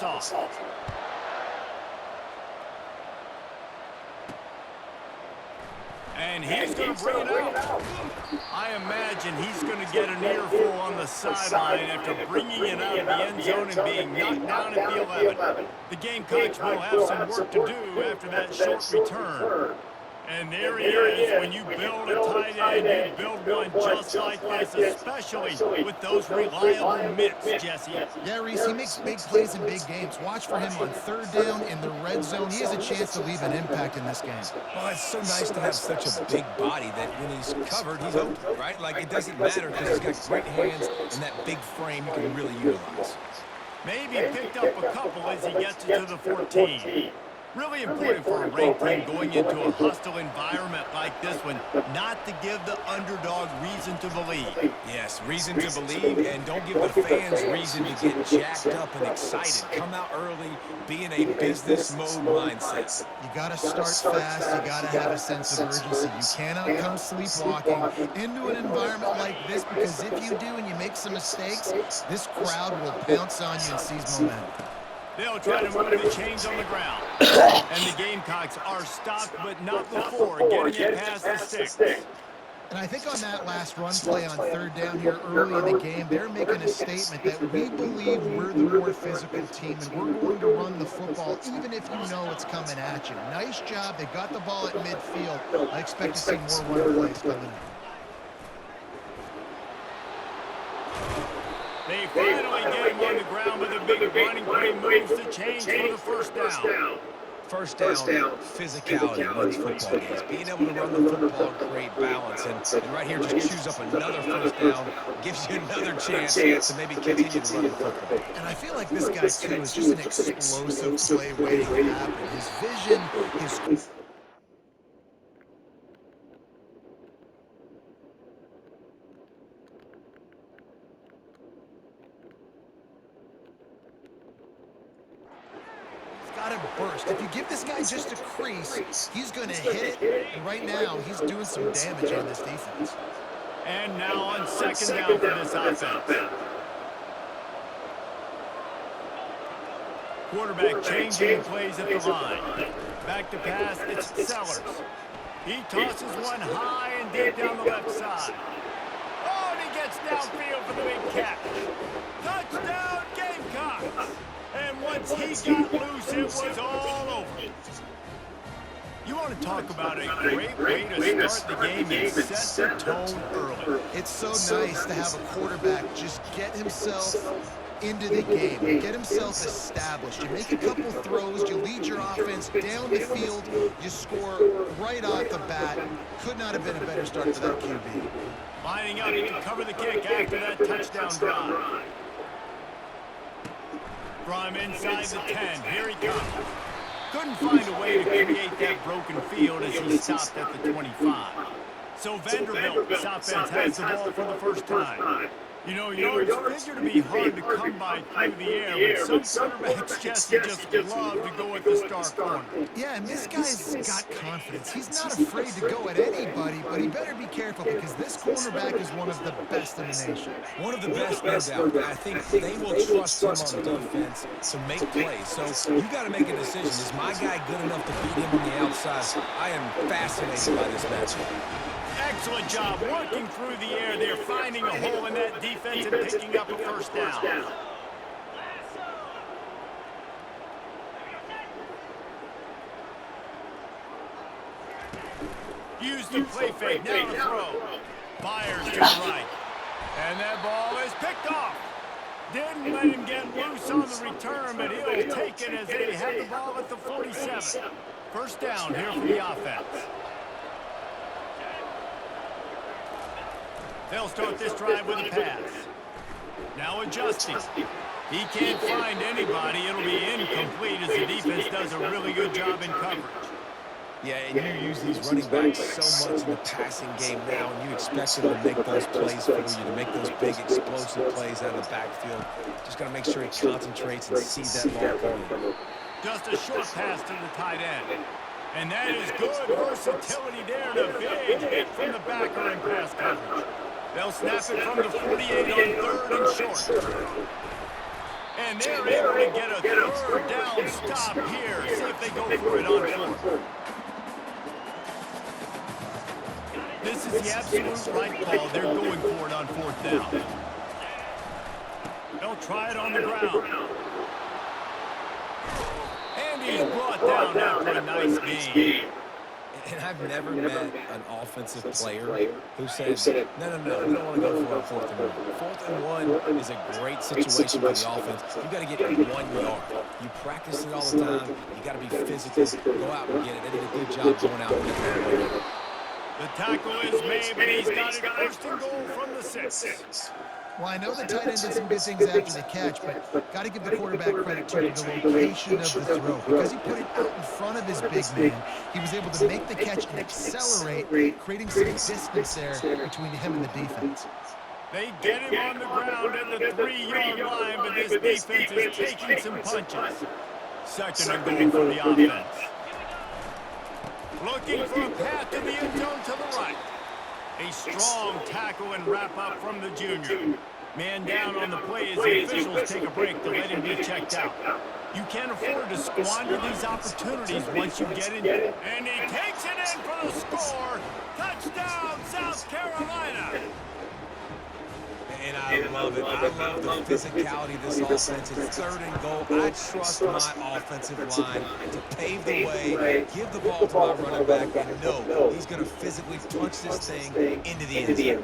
off. And he's going to bring it out. I imagine he's going to get an earful on the sideline after bringing it out of the end zone and being knocked down at the 11. The Gamecocks will have some work to do after that short return. And there he is. When you build a tight end, you build one just like this, especially with those reliable mitts, Jesse. Yeah, Reese, he makes big plays in big games. Watch for him on third down in the red zone. He has a chance to leave an impact in this game. Well, it's so nice to have such a big body that when he's covered, he's open, right? Like, it doesn't matter because he's got great hands and that big frame you can really utilize. Maybe picked up a couple as he gets it to the 14. Really important for a ranked team going into a hostile environment like this one, not to give the underdog reason to believe. Yes, reason to believe, and don't give the fans reason to get jacked up and excited. Come out early, be in a business mode mindset. You got to start fast. You got to have a sense of urgency. You cannot come sleepwalking into an environment like this, because if you do and you make some mistakes, this crowd will pounce on you and seize momentum. They'll try to move the chains on the ground. And the Gamecocks are stopped, but not before getting it past the sticks. And I think on that last run play on third down here early in the game, they're making a statement that we believe we're the more physical team and we're going to run the football even if you know it's coming at you. Nice job. They got the ball at midfield. I expect to see more run plays coming in. They finally get him on the ground with a big running play, moves the chains for the first down. First down, physicality wins football games. Being able to run the football, create balance, and right here just choose up another first down, gives you another chance to maybe continue to run the football. And I feel like this guy, too, is just an explosive play waiting to happen. His vision, his... burst. If you give this guy just a crease, he's going to hit it. And right now, he's doing some damage on this defense. And now on second down for this offense. Quarterback changing plays at the line. Back to pass, it's Sellers. He tosses one high and deep down the left side. Oh, and he gets downfield for the big catch. Touchdown, Gamecocks! And once he got loose, it was all over. You want to talk about a great way to start the game and set the tone early. It's so nice to have a quarterback just get himself into the game, get himself established. You make a couple throws, you lead your offense down the field, you score right off the bat. Could not have been a better start for that QB. Lining up to cover the kick after that touchdown drive. From inside the 10, here he comes. Couldn't find a way to create that broken field as he stopped at the 25. So Vanderbilt's offense has the ball for the first time. You know, yards figure to be hard to come by through the air, but some quarterbacks just love to go at the star corner. Yeah, and this guy's got confidence. He's not afraid to go at anybody, but he better be careful because this cornerback is one of the best in the nation. One of the best, no doubt. And I think they will trust him on defense to make plays. So you got to make a decision. Is my guy good enough to beat him on the outside? I am fascinated by this matchup. Excellent job working through the air there, finding a hole in that defense and picking up a first down. Use the play fake, now the throw. Fires to the right. And that ball is picked off. Didn't let him get loose on the return, but he'll take it as they have the ball at the 47. First down here for the offense. They'll start this drive with a pass. Now adjusting. He can't find anybody. It'll be incomplete as the defense does a really good job in coverage. Yeah, and you use these running backs so much in the passing game now, and you expect them to make those plays for you, to make those big explosive plays out of the backfield. Just got to make sure he concentrates and sees that ball coming. Just a short pass to the tight end. And that is good versatility there, and a big hit from the backer in pass coverage. They'll snap it from the 48 on third and short. And they're able to get a third down stop here. See if they go for it on fourth. This is the absolute right call. They're going for it on fourth down. They'll try it on the ground. And he's brought down after a nice gain. And I've never met an offensive player who said, no, we don't want to go for it on fourth and one. Fourth and one is a great situation for the offense. You got to get 1 yard. You practice it all the time. You got to be physical. Go out and get it. They did a good job going out and getting that. The tackle is made, but he's got it first and goal from the 6. Well, I know the tight end did some good things after the catch, but got to give the quarterback credit to the location of the throw. Because he put it out in front of his big man, he was able to make the catch and accelerate, creating some distance there between him and the defense. They get him on the ground at the 3-yard line, but this defense is taking some punches. Second and goal for the offense. Looking for a path to the end zone to the right. A strong tackle and wrap-up from the junior. Man down on the play as the officials take a break to let him be checked out. You can't afford to squander these opportunities once you get in. And he takes it in for the score. Touchdown, South Carolina. And I love it. I love the physicality of this offense. It's third and goal. I trust my offensive line to pave the way, give the ball to my running back, and know he's going to physically punch this thing into the end zone.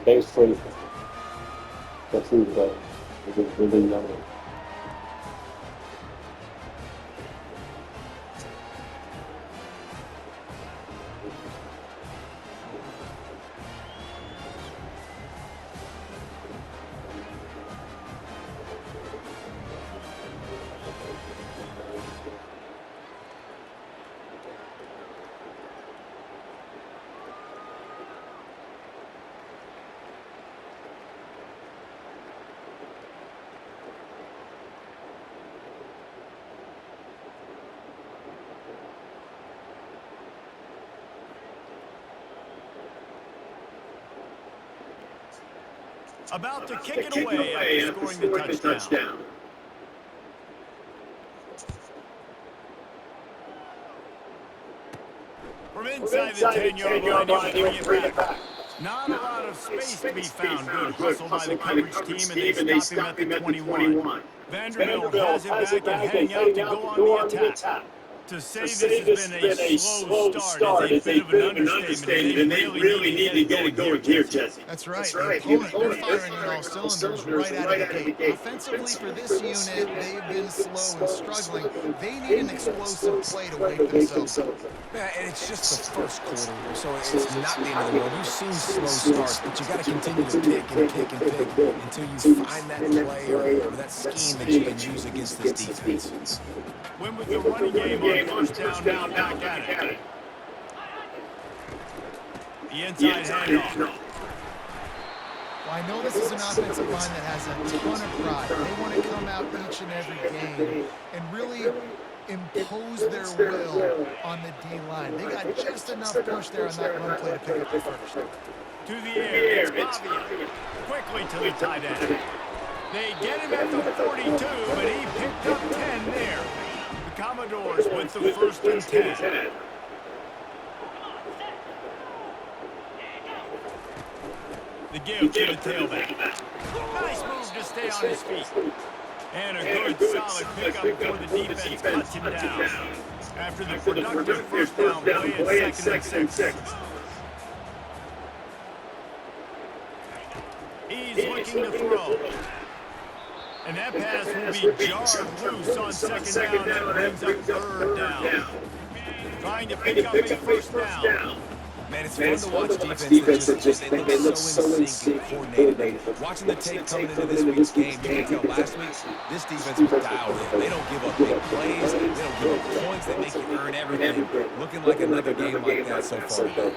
Thanks for the food, but really yummy. About to kick it away after scoring the touchdown. From inside the 10-yard line, you bring it back. Not a lot of space to be found. Good hustle by the coverage team, and they stop him at the 21. Vanderbilt has it back and heading out to go on the attack. To say this has been a slow start is a bit of an understatement, and they really need to get it going here, Jesse. That's right. The opponent, they're firing on all cylinders right out of the gate. Offensively, for this unit, they've been slow and struggling. They need an explosive play to wake themselves up. Yeah, and it's just the first quarter, so it's not the end of the world. You've seen slow starts, but you got to continue to pick and pick and pick until you find that play or that scheme that you can use against this defense. When with the running game on first down, back at it. The inside handoff. Well, I know this is an offensive line that has a ton of pride. They want to come out each and every game and really impose their will on the D-line. They got just enough push there on that run play to pick up the first. To the air, it's Bobby. Quickly to the tight end. They get him at the 42, but he picked up 10 there. The Commodores with the first and 10. The give to the tailback. Nice move to stay on his feet. And a good solid pickup before the defense cuts him down. After the productive first down play at second and 6. He's looking to throw. And that pass will be jarred loose on second down. That brings up third down. Trying to pick up a first down. Man, it's fun to watch defense that just they look so in sync and coordinated. Watching the tape coming into this week's game, you can tell last week this defense was dialed in. They don't give up big plays. They don't give up points. They make you earn everything. Looking like another game like that so far today.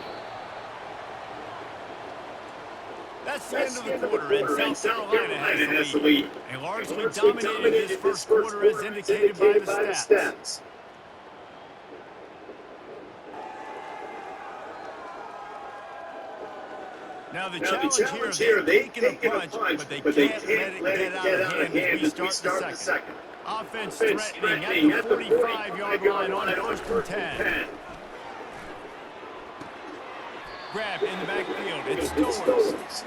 That's the end of the quarter, and South Carolina has the lead. They largely dominated this first quarter as indicated by the stats. Now the challenge here, they've taken a punch, but they can't let it get out of hand as we start the second. Offense threatening at the 45-yard line on 1st and 10. Grab in the backfield. It's Stowers.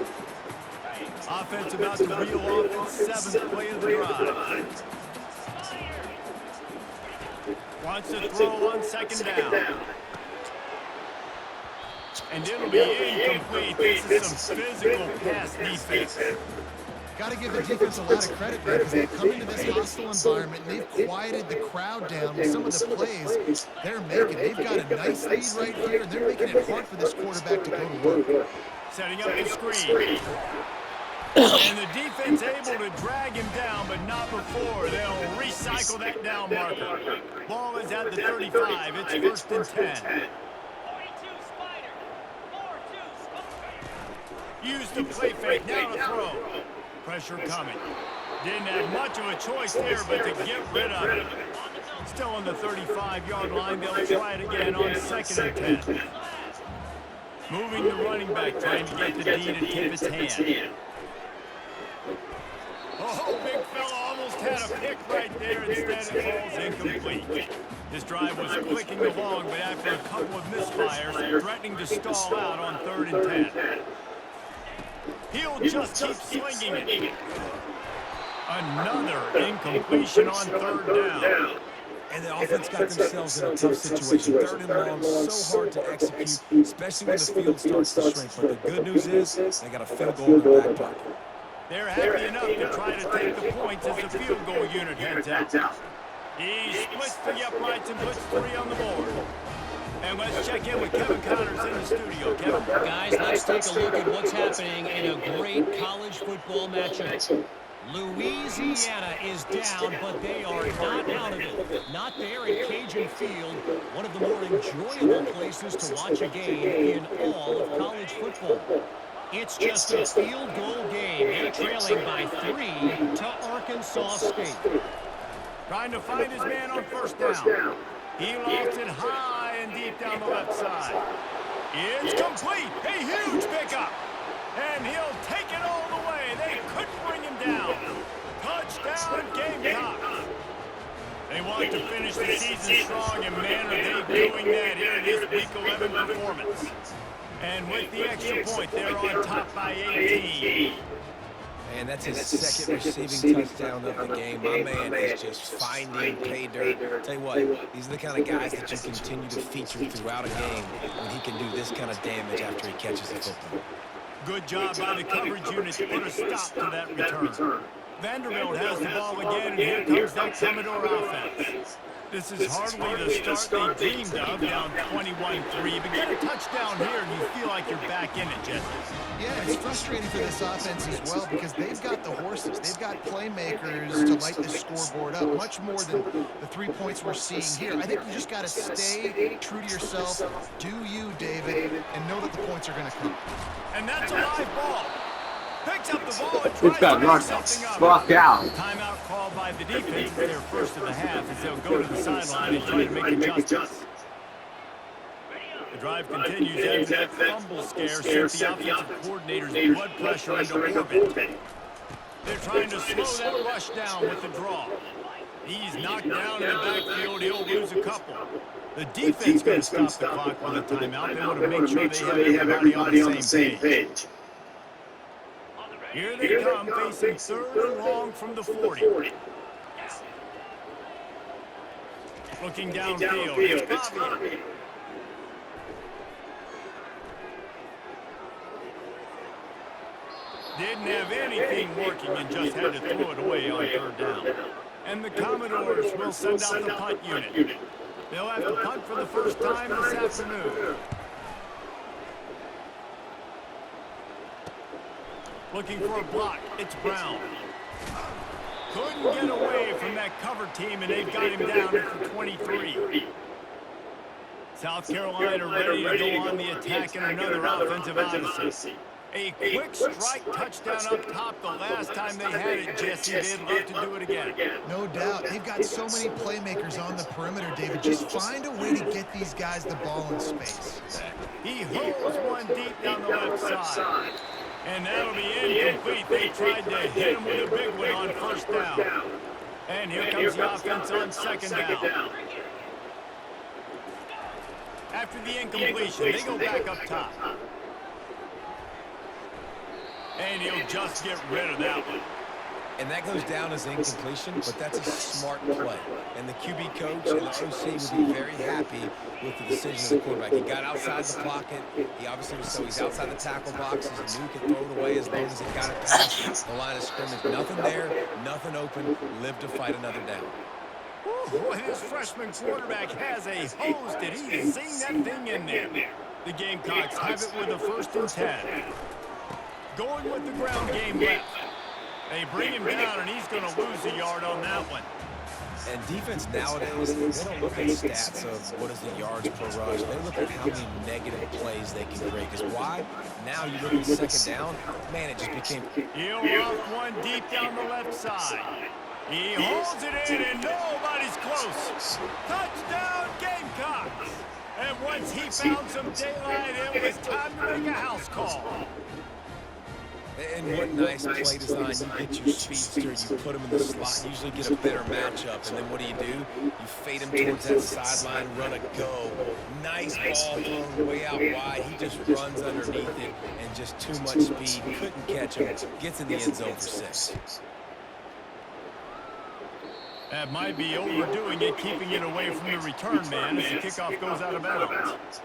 Offense about to reel off its 7th play of the drive. Wants to throw on 2nd down. And it'll be incomplete. This is some physical pass defense. Got to give the defense a lot of credit, man, because they've come into this hostile environment and they've quieted the crowd down with some of the plays they're making. They've got a nice lead right here, and they're making it hard for this quarterback to go to work. Setting up the screen. And the defense able to drag him down, but not before. They'll recycle that down marker. Ball is at the 35. It's 1st and 10. Use the play fake. Now to throw. Pressure coming. Didn't have much of a choice there, but to get rid of it. Still on the 35-yard line. They'll try it again on 2nd and 10. Moving the running back, trying to get the D to tip his hand. Oh, big fella almost had a pick right there. Instead, it falls incomplete. This drive was clicking along, but after a couple of misfires, threatening to stall out on 3rd and 10. He'll just keep swinging it. Another incompletion on 3rd down. And the offense got themselves in a tough situation. 3rd and long, so hard to execute, especially when the field starts to shrink. But the good news is they got a field goal in the back pocket. They're happy enough to try to take the points as the field goal unit heads out. He splits the uprights and puts 3 on the board. And let's check in with Kevin Connors in the studio. Kevin. Guys, let's take a look at what's happening in a great college football matchup. Louisiana is down, but they are not out of it. Not there at Cajun Field, one of the more enjoyable places to watch a game in all of college football. It's just a field goal game. They're trailing by 3 to Arkansas State. Trying to find his man on 1st down. He lofts it high and deep down the left side. It's complete. A huge pickup. And he'll take it all the way. They couldn't bring him down. Touchdown, Gamecocks. They want to finish the season strong, and man, are they doing that here in this Week 11 performance. And with the extra point, they're on top by 18. Man, that's his second receiving touchdown of the game. My man is just finding pay dirt. Tell you what, these are the kind of guys that you continue to feature throughout a game when he can do this kind of damage after he catches the football. Good job by the coverage unit to put a stop to that return. Vanderbilt has the ball again, and here comes that Commodore offense. This is hardly the start they dreamed of, down 21-3. But get a touchdown here, and you feel like you're back in it, Jesse. Yeah, it's frustrating for this offense as well because they've got the horses. They've got playmakers to light this scoreboard up, much more than the 3 points we're seeing here. I think you just got to stay true to yourself, do you, David, and know that the points are going to come. And that's a live ball. Picks up the ball and It's got tries to make something of it. out. Timeout called by the defense. Their first of the half as they'll go to the sideline and try to make adjustments. The drive continues as that fumble scare sent the offensive coordinator's blood pressure into orbit. They're trying to slow that rush down with the draw. He's knocked down in the backfield. He'll lose a couple. The defense going to stop the clock with a timeout. They want to make sure they have everybody on the same page. Here they come, facing 3rd and long from the 40. Looking downfield, it's Bobby. Didn't have anything working and just had to throw it away on 3rd down. And the Commodores will send out the punt unit. They'll have to punt for the first time this afternoon. Looking for a block. It's Brown. Couldn't get away from that cover team, and they've got him down at the 23. South Carolina ready to go on the attack in another offensive odyssey. A quick strike touchdown up top the last time they had it, Jesse. They'd love to do it again. No doubt. They've got so many playmakers on the perimeter, David. Just find a way to get these guys the ball in space. He hurls one deep down the left side. And that'll be incomplete. They tried to hit him with a big one on first down. And here comes the offense on second down. After the incompletion, they go back up top. And he'll just get rid of that one. And that goes down as incompletion, but that's a smart play. And the QB coach and the OC would be very happy with the decision of the quarterback. He got outside the pocket. He obviously was, so he's outside the tackle box. He knew he could throw it away as long as he got it past the line of scrimmage. Nothing there, nothing open. Live to fight another down. Boy, this freshman quarterback has a hose. Did he sing that thing in there? The Gamecocks have it with a 1st and 10. Going with the ground game left. They bring him down, and he's going to lose a yard on that one. And defense nowadays, they don't look at stats of what is the yards per rush. They look at how many negative plays they can create. Because why? Now you look at 2nd down, man, it just became... He'll rough one deep down the left side. He holds it in, and nobody's close. Touchdown, Gamecocks! And once he found some daylight, it was time to make a house call. And what nice play design. You get your speedster, you put him in the slot, usually get a better matchup. And then what do? You fade him towards that sideline, run a go. Nice ball thrown way out wide. He just runs underneath it and just too much speed. Couldn't catch him. Gets in the end zone for 6. That might be overdoing it, keeping it away from the return man as the kickoff goes out of bounds.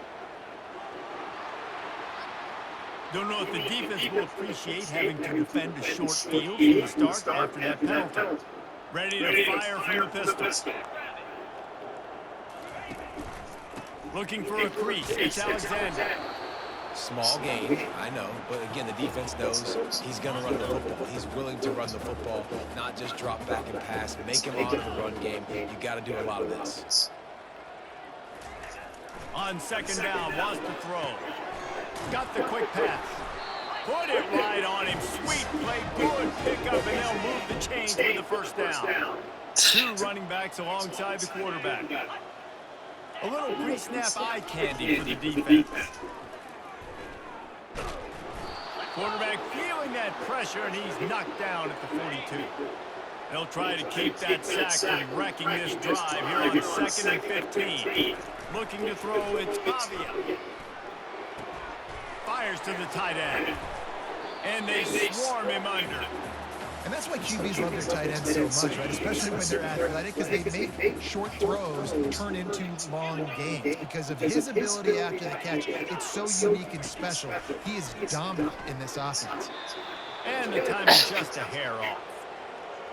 Don't know if the defense will appreciate having to defend a short field from the start after that penalty. Ready to fire from the pistol. Looking for a crease. It's Alexander. Small gain, I know, but again, the defense knows he's going to run the football. He's willing to run the football, not just drop back and pass. Make him honor the run game. You got to do a lot of this. On 2nd down, wants to throw. Got the quick pass. Put it right on him. Sweet play. Good pickup, and they'll move the chains with the 1st down. 2 running backs alongside the quarterback. A little pre-snap eye candy for the defense. Quarterback feeling that pressure, and he's knocked down at the 42. They'll try to keep that sack from wrecking this drive here on 2nd and 15. Looking to throw, it's Pavia. Fires to the tight end. And they swarm him under. And that's why QBs love their tight ends so much, right? Especially when they're athletic, because they make short throws turn into long gains. Because of his ability after the catch, it's so unique and special. He is dominant in this offense. And the time is just a hair off.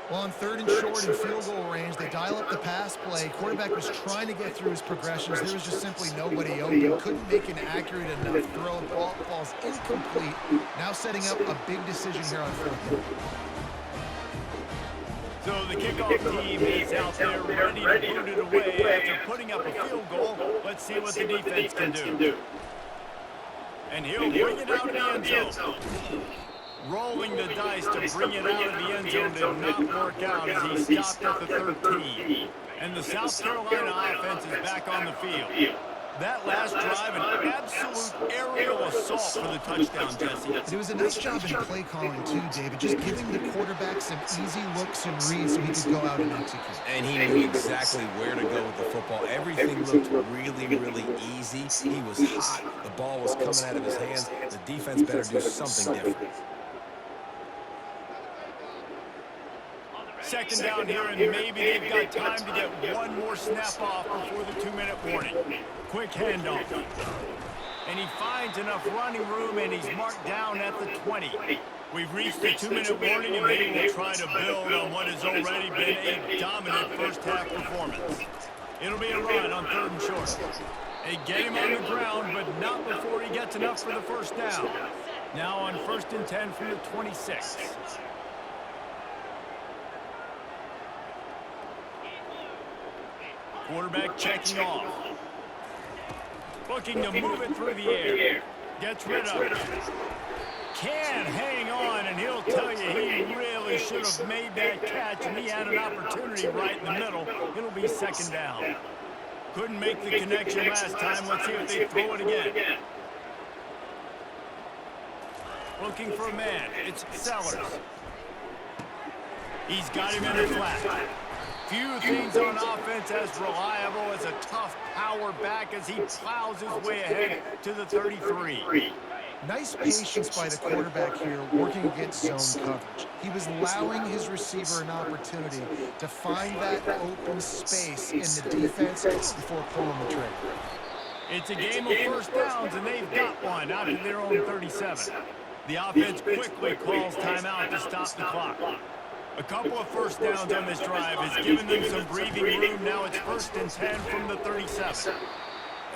Well, on 3rd and short and field goal range, they dial up the pass play. Quarterback was trying to get through his progressions. There was just simply nobody open. Couldn't make an accurate enough throw. Ball falls incomplete. Now setting up a big decision here on 4th down. So the kickoff team is out there ready to put it away after putting up a field goal. Let's see what the defense can do. And he'll bring it out of the end zone. Rolling the dice to bring it out of the end zone did not work out as he stopped at the 13. And the South Carolina offense is back on the field. That last drive, an absolute aerial assault for the touchdown, Jesse. It was a nice job in play calling, too, David. Just giving the quarterback some easy looks and reads so he could go out and execute. And he knew exactly where to go with the football. Everything looked really, really easy. He was hot. The ball was coming out of his hands. The defense better do something different. 2nd down here, and maybe they've got time to get one more snap off before the 2-minute warning. Quick handoff. And he finds enough running room, and he's marked down at the 20. We've reached the 2-minute warning, and they will try to build on what has already been a dominant first-half performance. It'll be a run on 3rd and short. They get him on the ground, but not before he gets enough for the 1st down. Now on 1st and 10 from the 26. Quarterback checking off. Looking to move it through the air. Gets rid of it. can hang on, and he'll tell you he really should have made that catch, and he had an opportunity right in the middle. It'll be second down. Couldn't make the connection last time. Let's see if they throw it again. Looking for a man. It's Sellers. He's got him in the flat. Few things on offense as reliable as a tough power back as he plows his way ahead to the 33. Nice patience by the quarterback here working against zone coverage. He was allowing his receiver an opportunity to find that open space in the defense before pulling the trigger. It's a game of first downs, and they've got one out to their own 37. The offense quickly calls timeout to stop the clock. A couple of first downs on this drive has given them some breathing room. Now it's 1st and 10 from the 37.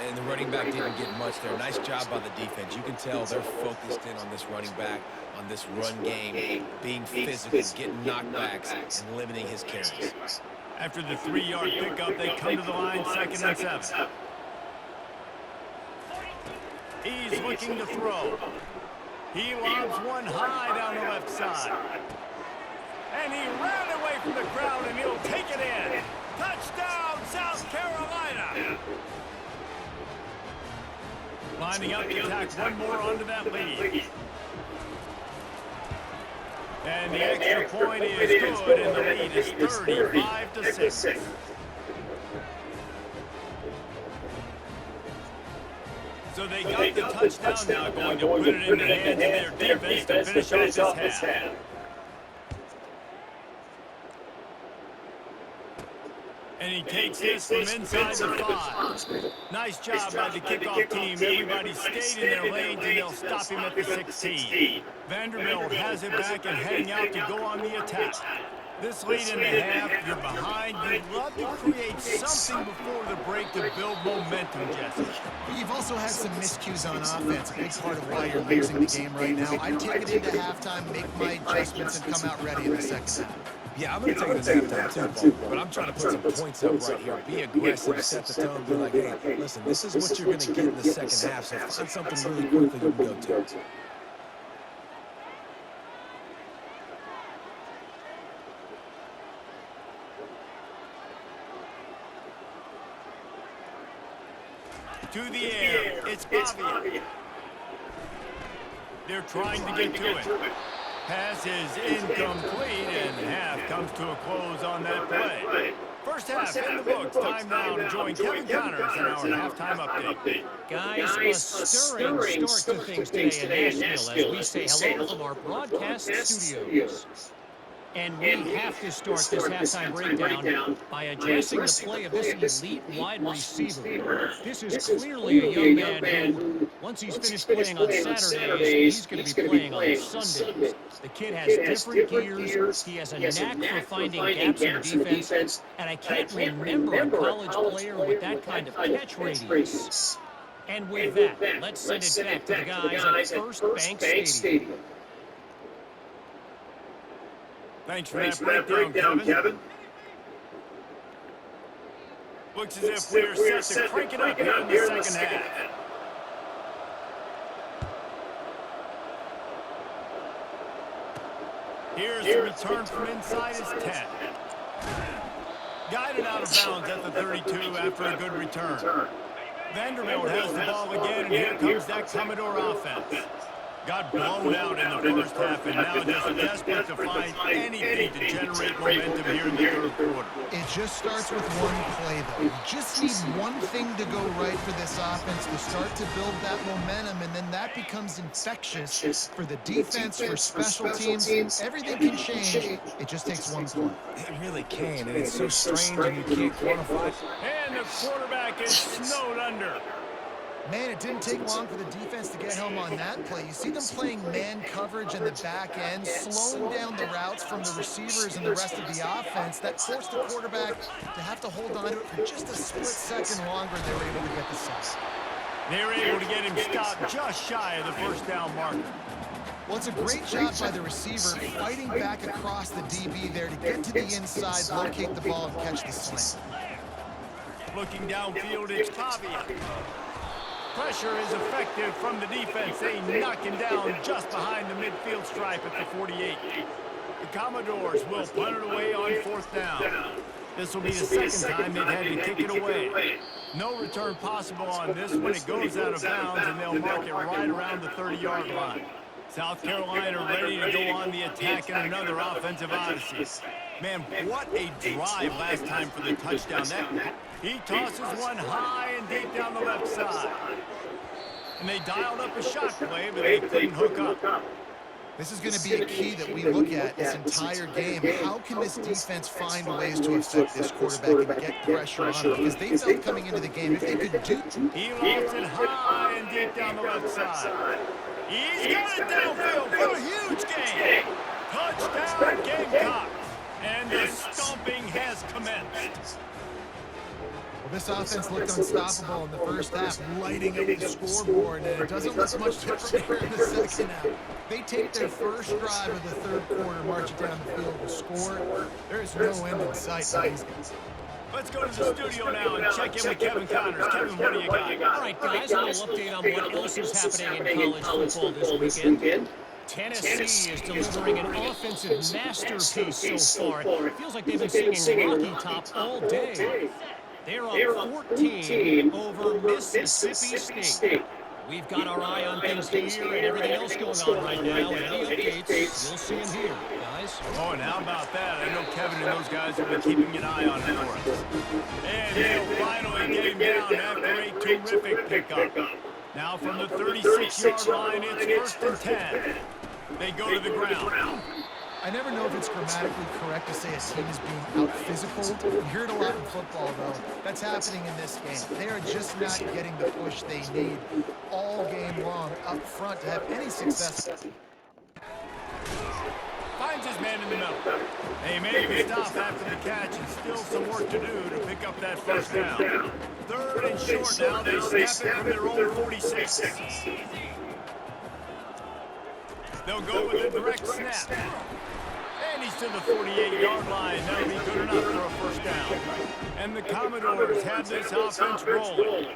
And the running back didn't get much there. Nice job by the defense. You can tell they're focused in on this running back, on this run game, being physical, getting knockbacks, and limiting his carries. After the 3-yard pickup, they come to the line, 2nd and 7. He's looking to throw. He lobs one high down the left side. And he ran away from the crowd, and he'll take it in. Touchdown, South Carolina. Lining up to tack one more onto that lead. And the extra point is good, and the lead is 35-6. So they got the touchdown now, going to put it in the hands of their defense to finish off this half. And he takes this from inside the 5. Nice job by the kickoff team. Everybody stayed in their lanes, and they'll stop him at the 16. Vanderbilt has it back and heading out to go on the attack. This lead in the half, you're behind. You'd love to create something before the break to build momentum, Jesse. But you've also had some miscues on offense, a big part of why you're losing the game right now. I'd take it into halftime, make my adjustments, and come out ready in the second half. Yeah, I'm going to take it in halftime too, but I'm trying to put some points up right here. Be aggressive, set the tone, be like, hey, listen, this is what you're going to get in the second half, so find something really quickly you can go to. To the air, it's Pavia. They're trying to get to it. Pass is incomplete, and half comes to a close on that play. First half in the books. Time now to join Kevin Connors in our halftime update. Guys, a stirring start to things today in Nashville as we say hello from our broadcast studios. And we have to start this halftime breakdown by addressing the play of this elite wide receiver. This is clearly a young man who, once he's finished playing on Saturdays, he's going to be playing on Sundays. The kid has different gears. He has a knack for finding gaps in the defense. And I can't remember a college player with that kind of catch radius. And with that, let's send it back to the guys at First Bank Stadium. Thanks for that breakdown, Kevin. Looks as if we're set to crank it up here in the second half. Here's the return from inside his 10. Guided out of bounds at the 32 after a good return. Vanderbilt has the ball again, and here comes that Commodore offense. Got blown out in the first half, and now just desperate to find anything to generate momentum here in the third quarter. It just starts with one play, though. You just need one thing to go right for this offense to start to build that momentum, and then that becomes infectious for the defense, for special teams. Everything can change. It just takes one play. It really can, and it's so strange and you can't quantify it. And the quarterback is snowed under. Man, it didn't take long for the defense to get home on that play. You see them playing man coverage in the back end, slowing down the routes from the receivers and the rest of the offense. That forced the quarterback to have to hold on to it for just a split second longer. They were able to get the sack. They were able to get him stopped just shy of the first down marker. Well, it's a great job by the receiver fighting back across the DB there to get to the inside, locate the ball, and catch the slant. Looking downfield, it's Pavia. Pressure is effective from the defense. They knock him down just behind the midfield stripe at the 48. The Commodores will punt it away on 4th down. This will be the second time they've had to kick it away. No return possible on this one. It goes out of bounds, and they'll mark it right around the 30-yard line. South Carolina ready to go on the attack in another offensive odyssey. Man, what a drive last time for the touchdown. He tosses one high and deep down the left side. And they dialed up a shot play, but they couldn't hook up. This is going to be a key that we look at this entire game. How can this defense find ways to affect this quarterback and get pressure on him? Because they felt coming into the game, if they could do... He lofts it high and deep down the left side. He's got it downfield for a huge gain. Touchdown, Gamecocks. And the stomping has commenced. Well, this offense looked unstoppable in the first half, lighting up the scoreboard, and it doesn't look much different here in the second half. They take their first drive of the third quarter, march it down the field to score. There's no end in sight for these guys. Let's go to the studio now and check in with Kevin Connors. Kevin, what do you got? All right, guys, a little update on what else is happening in college football this weekend. Tennessee is delivering an offensive masterpiece so far. It feels like they've been singing Rocky Top all day. They're up 14 over Mississippi State. We've got our eye on things here and everything else going on right now. And any updates, you'll see them here, guys. Oh, and how about that? I know Kevin and those guys have been keeping an eye on it for us. And they'll finally get him down after a terrific pickup. Now from the 36-yard line, it's 1st and 10. They go to the ground. I never know if it's grammatically correct to say a team is being out-physical. You hear it a lot in football, though. That's happening in this game. They are just not getting the push they need all game long up front to have any success. Finds his man in the middle. They make the stop after the catch, and still some work to do to pick up that first down. 3rd and short now. They snap it from their own 46. They'll go with a direct snap. And he's to the 48-yard line. That'll be good enough for a first down. And the Commodores have this offense rolling.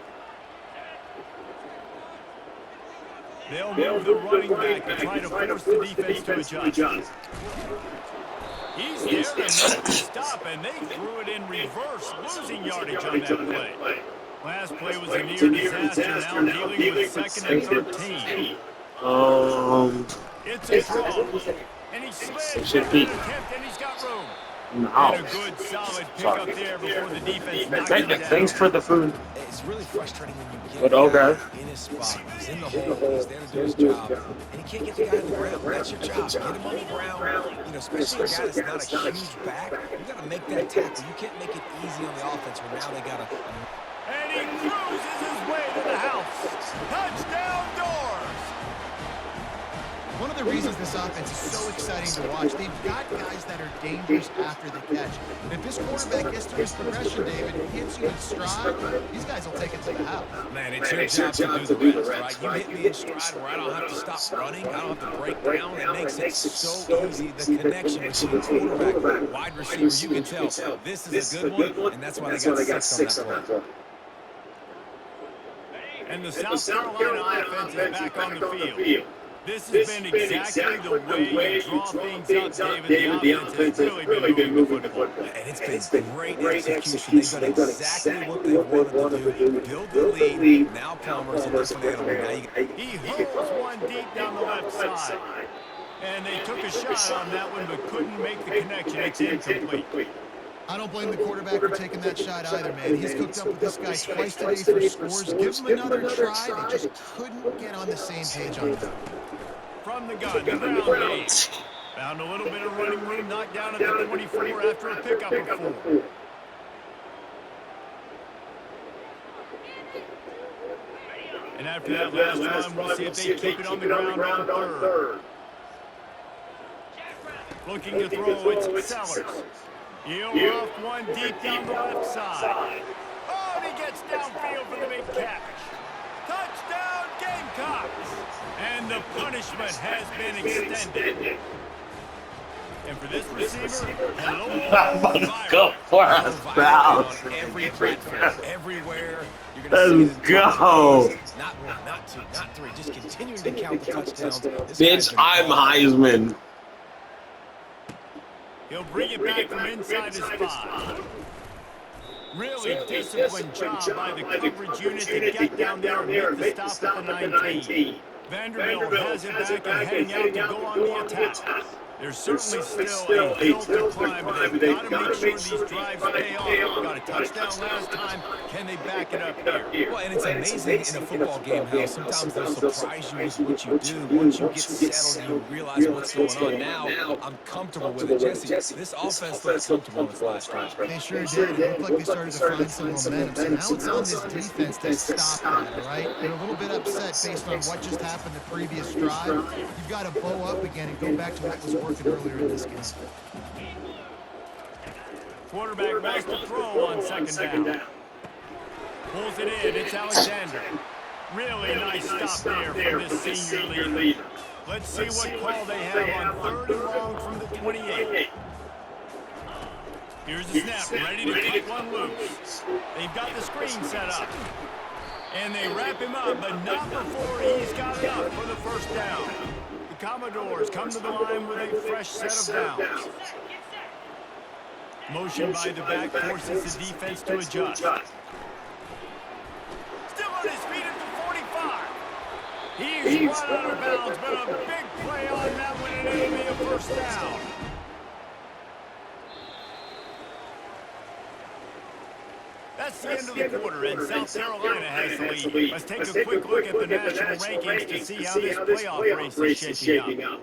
They'll move the running back to try to force the defense to adjust. He's there to make the stop, and they threw it in reverse, losing yardage on that play. Last play was a near disaster, now dealing with 2nd and 13. It's a throw. And he slid Should be. Attempt, and he's got room. No. And a good, solid pickup there before the defense knocked him down. Thanks for the food. It's really frustrating when you get But a okay. guy in his spot. He's in the hole. He's there to do his job. And he can't get the guy on the ground. That's your job. Get him on the ground. You know, especially a guy that's not a huge back. You got to make that tackle. You can't make it easy on the offense when now they got to... And he cruises his way to the house. Touchdown, Doors. One of the reasons this offense is so exciting to watch, they've got guys that are dangerous after the catch. And if this quarterback gets through his progression, David, and hits you in stride, these guys will take it to the house. Man, it's your job to do the rest, right? You hit me in stride where I don't have to stop running. I don't have to break down. It makes it so easy. The connection between quarterback, wide receiver, you can tell this is a good one, and that's why they got 6 on that play. And the South Carolina offense is back on the field. This has been exactly the way you draw things up, David. The offense has really been moving the football. And it's been great execution. They've done exactly what they wanted to do. Build the lead. Now Palmer's a different animal. He hurls one deep down the left side. And they took a shot on that one but couldn't make the connection. It's incomplete. I don't blame the quarterback for taking that shot either, man. He's cooked up with this guy twice today for scores. Give him another try. They just couldn't get on the same page on that. From the gun, the ground game. Found a little bit of running room, knocked down at the 24 after a pickup of 4. And after that last run, we'll see if they keep it on the ground on 3rd. Looking to throw, it's Sellers. He'll rough one deep down the left side. Oh, and he gets downfield for the big catch. Touchdown, Gamecocks! And the punishment has been extended. And for this receiver, hello, Let's go for Go a viral spouse. on every platform, everywhere. You're going to see Let's the go. not one, not two, not three. Just continuing to count the touchdowns. This Bitch, guy's been I'm Heisman. He'll bring it back from inside his 5. Really disciplined job by the coverage unit to get down there and make the stop at the 19. Vanderbilt has it back and heading out to go on the attack. There's certainly still a hill to climb, but they've got to make sure these drives pay off. Got a touchdown last time. Can they back it up here? Well, and it's amazing in a football game how sometimes they'll surprise you with what you do. Once you get settled, you realize what's going on. Now, I'm comfortable with it. Jesse, this offense looked comfortable in its last drive. They sure did. It looked like they started to find some momentum. So now it's on this defense to stop that, all right? They're a little bit upset based on what just happened the previous drive. You've got to bow up again and go back to what was working earlier in this game. Quarterback wants to throw on second down. Pulls it in. It's Alexander. Really nice stop there from this senior leader. Let's see what call they have on 3rd and long from the 28. Here's the snap, ready to cut one loose. They've got the screen set up. And they wrap him up, but not before he's got enough for the first down. The Commodores come to the line with a fresh set of downs. Motion by the back forces the defense to adjust. Still on his feet at the 45. He's run out of bounds, but a big play on that one, and it'll be a first down. That's the end of the quarter, and South Carolina has the lead. Let's take a quick look at the national rankings to see how this playoff race is shaping up.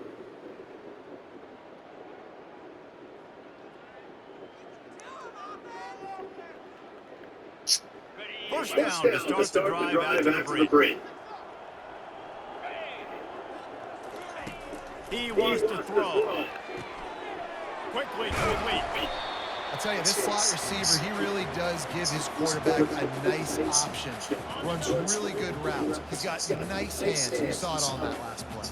First down to start the drive after the break. He wants to throw. Quickly complete. I'll tell you, this slot receiver, he really does give his quarterback a nice option. Runs really good routes. He's got nice hands. You saw it on that last play.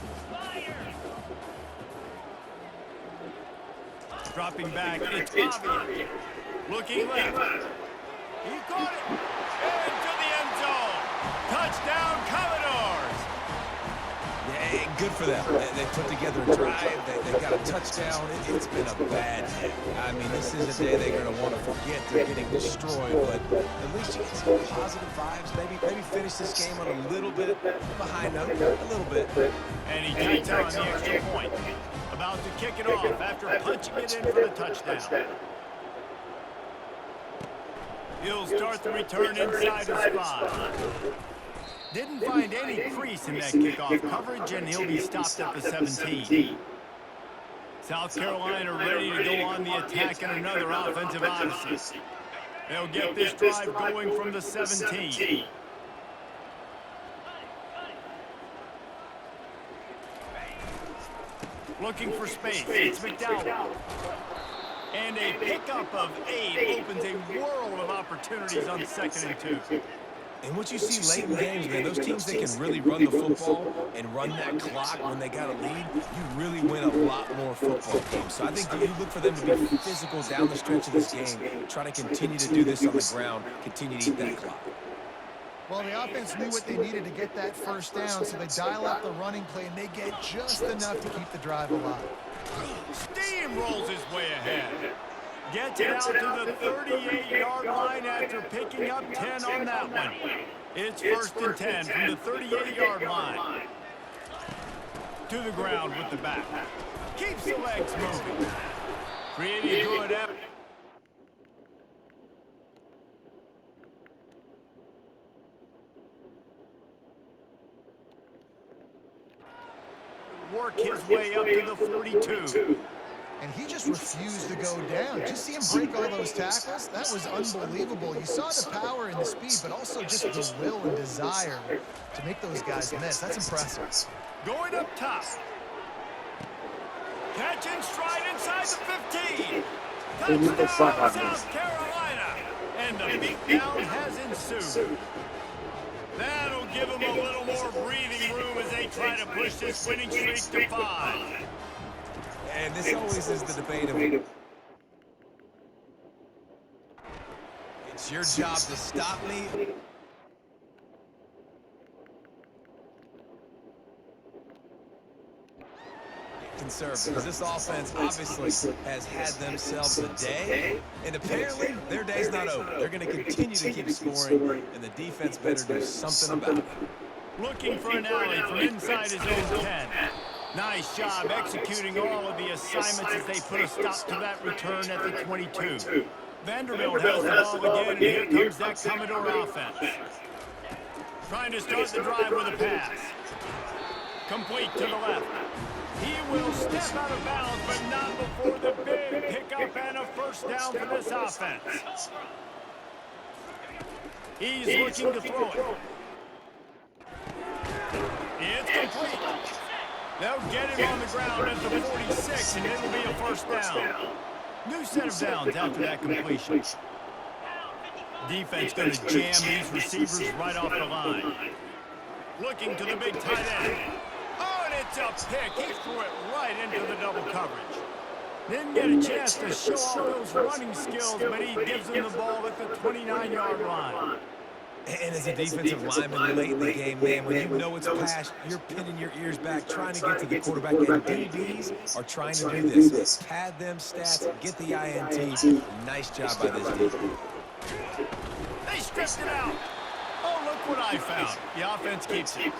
Dropping back, it's Bobby. Looking left. He caught it. Into the end zone. Touchdown, Commodores. Yeah, good for them. They put together a drive. They got a touchdown. It's been a bad day. I mean, this is a day they're going to want to forget. They're getting destroyed, but at least you get some positive vibes. Maybe finish this game on a little bit of a high note, a little bit. And he gets on the extra point. About to kick it off after punching it in for the touchdown. He'll start the return inside his spot. Didn't find any crease in that kickoff coverage, and he'll be stopped at the 17. South Carolina ready to go on the attack in another offensive odyssey. They'll get this drive going from the 17. Looking for space. It's McDowell. And a pickup of 8 opens a world of opportunities on 2nd and 2. And what you see late in games, man, those teams that can really run the football and run that clock when they got a lead, you really win a lot more football games. So I think that you look for them to be physical down the stretch of this game, try to continue to do this on the ground, continue to eat that clock. Well, the offense knew what they needed to get that first down, so they dial up the running play, and they get just enough to keep the drive alive. Steamrolls his way ahead. Gets it out to the 38-yard line after picking up 10 on that one. It's 1st and 10 from the 38-yard line. To the ground with the back. Keeps the legs moving. Pretty good effort. Work his way up to the 42. And he just refused to go down. Just see him break all those tackles? That was unbelievable. You saw the power and the speed, but also just the will and desire to make those guys miss. That's impressive. Going up top. Catch in stride inside the 15. Touchdown, South Carolina. And the beatdown has ensued. That'll give them a little more breathing room as they try to push this winning streak to 5. And this always is the debate of it's your job to stop me. Conservative, because this offense obviously has had themselves a day, and apparently their day's not over. They're going to continue to keep scoring, and the defense better do something about it. Looking for an alley from inside his own 10. Nice job executing all of the assignments as they put a stop to that return at the 22. Vanderbilt has the ball again, and here comes that Commodore offense. Trying to start the drive with a pass. Complete to the left. He will step out of bounds, but not before the big pickup and a first down for this offense. He's looking to throw it. It's complete. They'll get him on the ground at the 46, and it'll be a first down. New set of downs after that completion. Defense going to jam these receivers right off the line. Looking to the big tight end. Oh, and it's a pick. He threw it right into the double coverage. Didn't get a chance to show off those running skills, but he gives them the ball at the 29-yard line. And as a defensive lineman late in the game, man, when you know it's past, you're pinning your ears back, trying to get to the quarterback, and DBs are trying to do this. Pad them stats, get the INT. Nice job by this defense. They stripped it out. Oh, look what I found. The offense keeps it.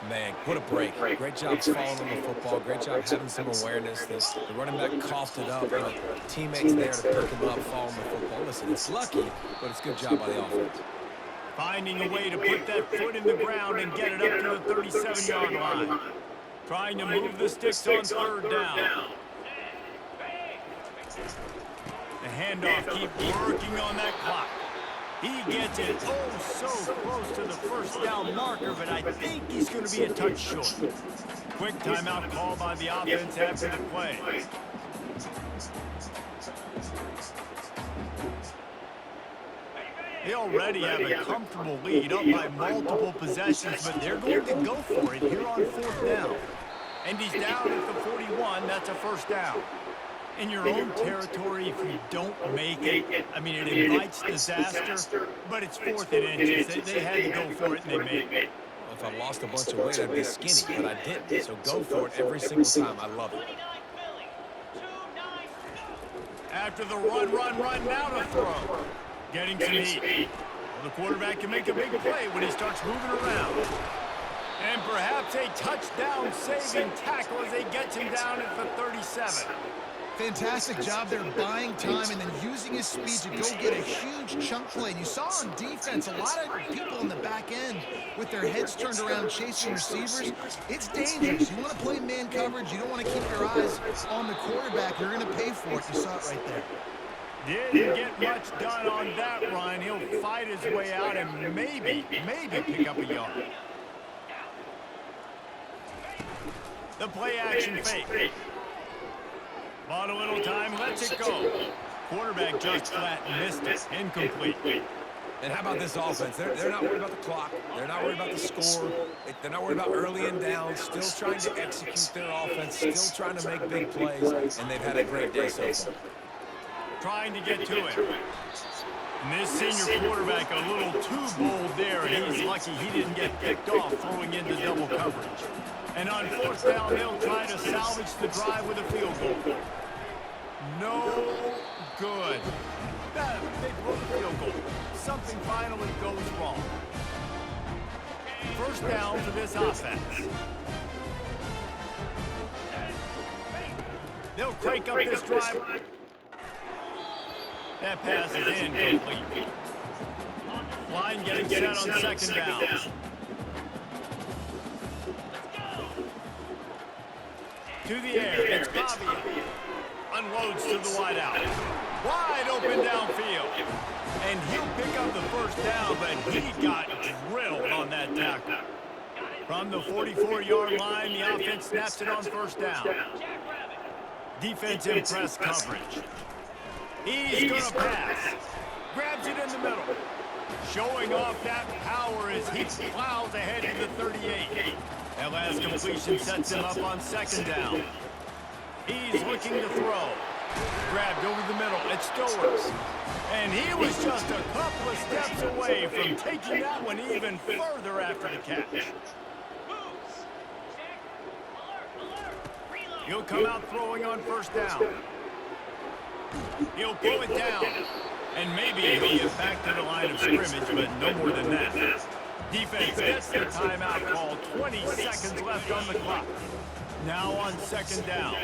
Man, what a break. Great job following on the football. Great job having some awareness. The running back coughed it up. Teammates there to pick him up, following the football. Listen, it's lucky, but it's a good job by the offense. Finding a way to put that foot in the ground and get it up to the 37-yard line. Trying to move the sticks on third down. The handoff keeps working on that clock. He gets it so close to the first down marker, but I think he's going to be a touch short. Quick timeout call by the offense after the play. They already have a comfortable lead up by multiple possessions, but they're going to go for it here on fourth down. And he's down at the 41. That's a first down. In your own territory, if you don't make it, I mean, it invites disaster, but it's fourth and inches. They had to go for it, and they made it. Well, if I lost a bunch of weight, I'd be skinny, but I didn't. So go for it every single time. I love it. After the run, now to throw. Getting some heat. Well, the quarterback can make a big play when he starts moving around. And perhaps a touchdown-saving tackle as they get him down at the 37. Fantastic job there buying time and then using his speed to go get a huge chunk play. And you saw on defense, a lot of people in the back end with their heads turned around chasing receivers. It's dangerous. You want to play man coverage. You don't want to keep your eyes on the quarterback. You're going to pay for it. You saw it right there. Didn't get much done on that run. He'll fight his way out and maybe pick up a yard. The play action fake. Bought a little time, lets it go. Quarterback just flat missed it. Incomplete. And how about this offense? They're not worried about the clock. They're not worried about the score. They're not worried about early and down. Still trying to execute their offense. Still trying to make big plays. And they've had a great day so far. Trying to get to it. And this senior quarterback a little too bold there, and he's lucky he didn't get picked off throwing into double coverage. And on fourth down, they'll try to salvage the drive with a field goal. No good. They broke the field goal. Something finally goes wrong. First down for this offense. They'll crank up this drive. That pass is incomplete. Line getting set on second down. To the air, it's Bobby. Unloads to the wideout. Wide open downfield. And he'll pick up the first down, but he got drilled on that tackle. From the 44-yard line, the offense snaps it on first down. Defensive press coverage. He's going to pass. Grabs it in the middle. Showing off that power as he plows ahead to the 38. That last completion sets him up on second down. He's looking to throw. Grabbed over the middle. It still works. And he was just a couple of steps away from taking that one even further after the catch. He'll come out throwing on first down. He'll pull it down. And maybe he'll get back to the line of scrimmage, but no more than that. Defense gets the timeout call. 20 seconds left on the clock. Now on second down.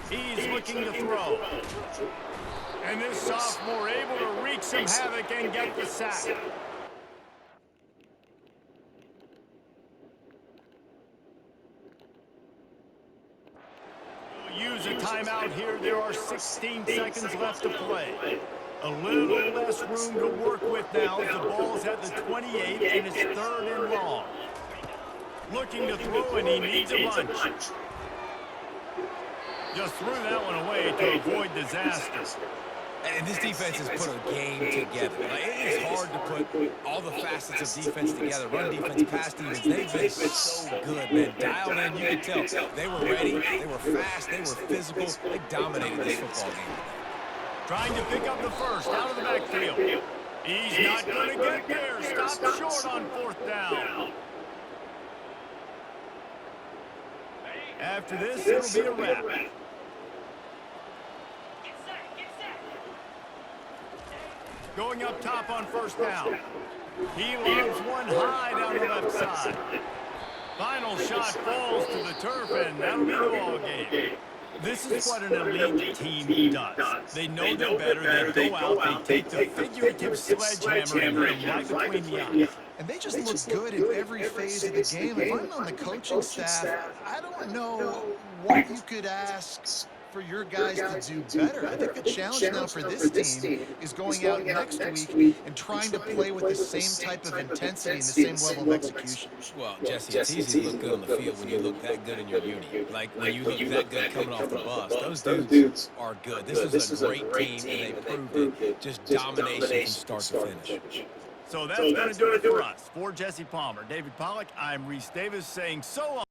He's looking to throw. And this sophomore able to wreak some havoc and get the sack. We'll use a timeout here. There are 16 seconds left to play. A little less room to work with now as the ball's at the 28 and it's 3rd and long. Looking to throw and he needs a bunch. Just threw that one away to avoid disaster. And this defense has put a game together. Like, it is hard to put all the facets of defense together. Run defense, pass defense. They've been so good, man. Dialed in, you can tell. They were ready. They were fast. They were physical. They dominated this football game. Trying to pick up the first out of the backfield. He's not going to get there. Stopped short on 4th down. After this, it'll be a wrap. Going up top on first down. He loves one high down the left side. Final shot falls to the turf, and that'll be the ball game. This is what an elite team does. They know they're better. They go out, they take the figurative sledgehammer and hit them right between the eyes. And they just look good in every phase of the game. If I'm on the coaching staff, I don't know what you could ask for your guys to do better. I think the challenge now for this team is going out next week and trying to play with the same type of intensity and the same level of execution. Well, Jesse, it's easy to look good on the field when you look that good in your uni. Like, when you look that good coming off the bus. Those dudes are good. This is a great team, and they proved it. Just domination from start to finish. So that's going to do it for us. For Jesse Palmer, David Pollack, I'm Reese Davis saying so long.